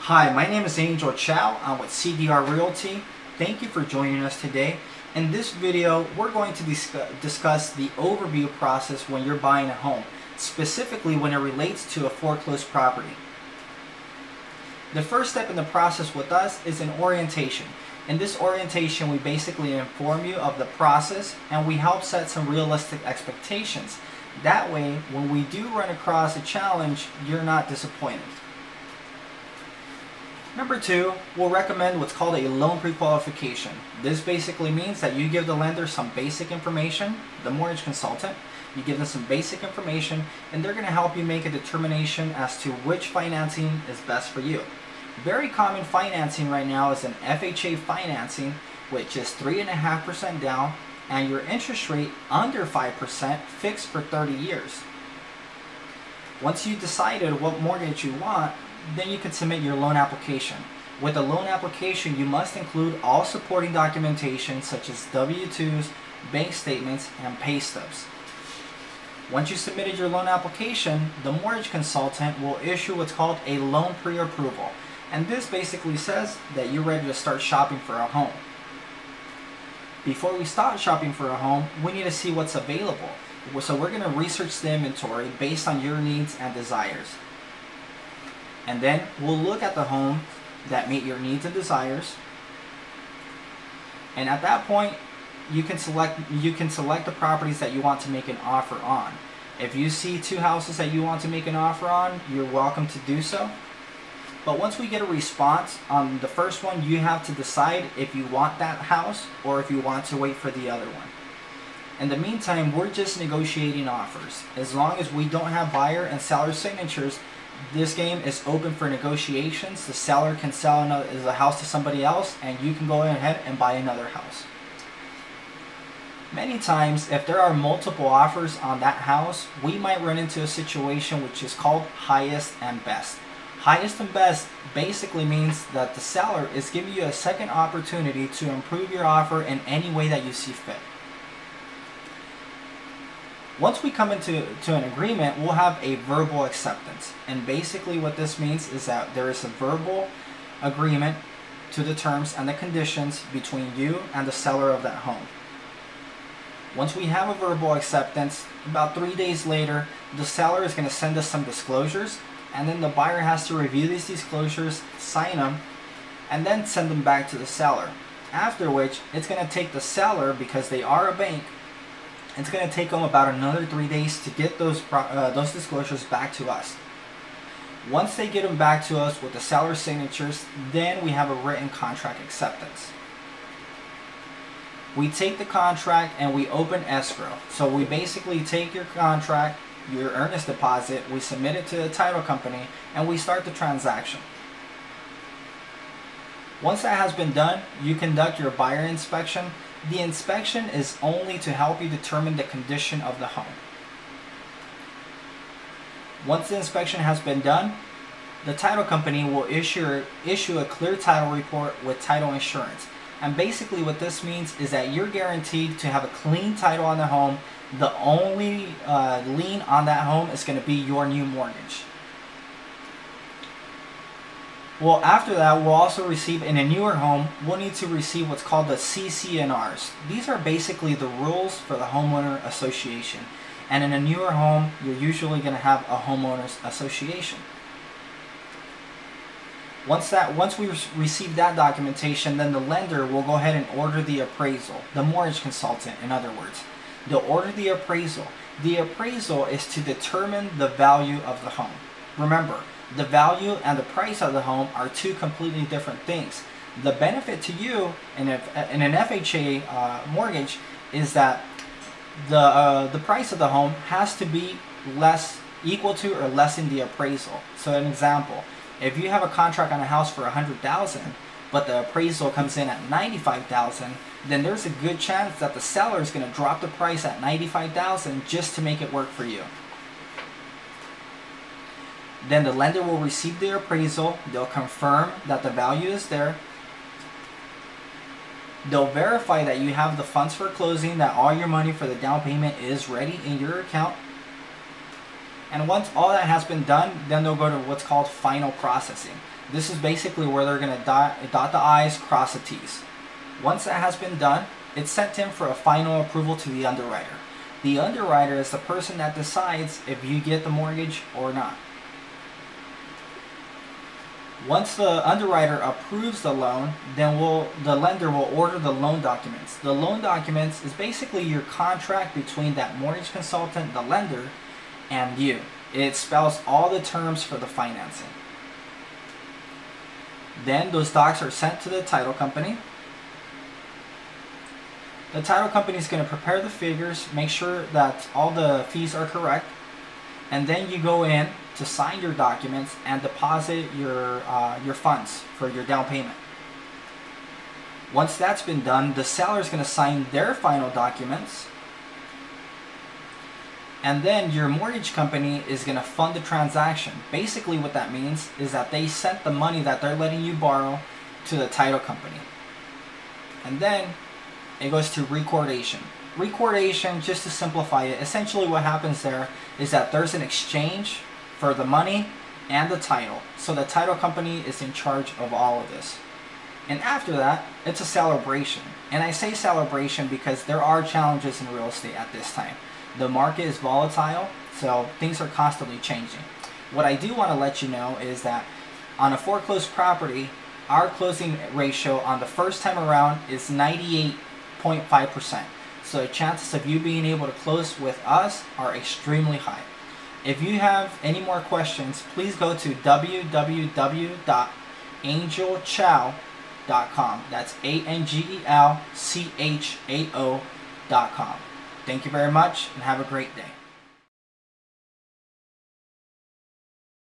Hi, my name is Angel Chow. I'm with CDR Realty. Thank you for joining us today. In this video, we're going to discuss the overview process when you're buying a home, specifically when it relates to a foreclosed property. The first step in the process with us is an orientation. In this orientation, we basically inform you of the process and we help set some realistic expectations. That way, when we do run across a challenge, you're not disappointed. Number two, we'll recommend what's called a loan pre-qualification. This basically means that you give the lender some basic information, the mortgage consultant, you give them some basic information, and they're going to help you make a determination as to which financing is best for you. Very common financing right now is an FHA financing, which is 3.5% down, and your interest rate under 5% fixed for 30 years. Once you decided what mortgage you want, then you can submit your loan application. With a loan application, you must include all supporting documentation such as W-2s, bank statements, and pay stubs. Once you submitted your loan application, the mortgage consultant will issue what's called a loan pre-approval. And this basically says that you're ready to start shopping for a home. Before we start shopping for a home, we need to see what's available. So we're going to research the inventory based on your needs and desires. And then we'll look at the homes that meet your needs and desires. And at that point, you can select the properties that you want to make an offer on. If you see two houses that you want to make an offer on, you're welcome to do so. But once we get a response on the first one, you have to decide if you want that house or if you want to wait for the other one. In the meantime, we're just negotiating offers. As long as we don't have buyer and seller signatures, this game is open for negotiations. The seller can sell the house to somebody else and you can go ahead and buy another house. Many times, if there are multiple offers on that house, we might run into a situation which is called highest and best. Highest and best basically means that the seller is giving you a second opportunity to improve your offer in any way that you see fit. Once we come into an agreement, we'll have a verbal acceptance. And basically what this means is that there is a verbal agreement to the terms and the conditions between you and the seller of that home. Once we have a verbal acceptance, about 3 days later, the seller is going to send us some disclosures, and then the buyer has to review these disclosures, sign them, and then send them back to the seller. After which, it's going to take the seller, because they are a bank, it's going to take them about another 3 days to get those disclosures back to us. Once they get them back to us with the seller's signatures, then we have a written contract acceptance. We take the contract and we open escrow. So we basically take your contract, your earnest deposit, we submit it to the title company, and we start the transaction. Once that has been done, you conduct your buyer inspection. The inspection is only to help you determine the condition of the home. Once the inspection has been done, the title company will issue a clear title report with title insurance. And basically what this means is that you're guaranteed to have a clean title on the home. The only lien on that home is going to be your new mortgage. Well, after that, we'll also receive, in a newer home, we'll need to receive what's called the CC&Rs. These are basically the rules for the homeowner association. And in a newer home, you're usually going to have a homeowners association. Once we receive that documentation, then the lender will go ahead and order the appraisal, the mortgage consultant, in other words. They'll order the appraisal. The appraisal is to determine the value of the home. Remember, the value and the price of the home are two completely different things. The benefit to you in an FHA mortgage is that the price of the home has to be equal to or less than the appraisal. So an example, if you have a contract on a house for $100,000, but the appraisal comes in at $95,000, then there's a good chance that the seller is going to drop the price at $95,000 just to make it work for you. Then the lender will receive the appraisal, they'll confirm that the value is there, they'll verify that you have the funds for closing, that all your money for the down payment is ready in your account, And once all that has been done, then they'll go to what's called final processing. This is basically where they're going to dot the I's, cross the T's. Once that has been done, it's sent in for a final approval to the underwriter. The underwriter is the person that decides if you get the mortgage or not. Once the underwriter approves the loan, then the lender will order the loan documents. The loan documents is basically your contract between that mortgage consultant, the lender, and you. It spells all the terms for the financing. Then those docs are sent to the title company. The title company is going to prepare the figures, make sure that all the fees are correct, and then you go in to sign your documents and deposit your funds for your down payment. Once that's been done, the seller is going to sign their final documents, and then your mortgage company is going to fund the transaction. Basically what that means is that they sent the money that they're letting you borrow to the title company. And then it goes to recordation. Recordation, just to simplify it, essentially what happens there is that there's an exchange for the money and the title. So the title company is in charge of all of this. And after that, it's a celebration. And I say celebration because there are challenges in real estate at this time. The market is volatile, so things are constantly changing. What I do want to let you know is that on a foreclosed property, our closing ratio on the first time around is 98.5%. So the chances of you being able to close with us are extremely high. If you have any more questions, please go to www.angelchao.com. That's ANGELCHAO.com. Thank you very much and have a great day.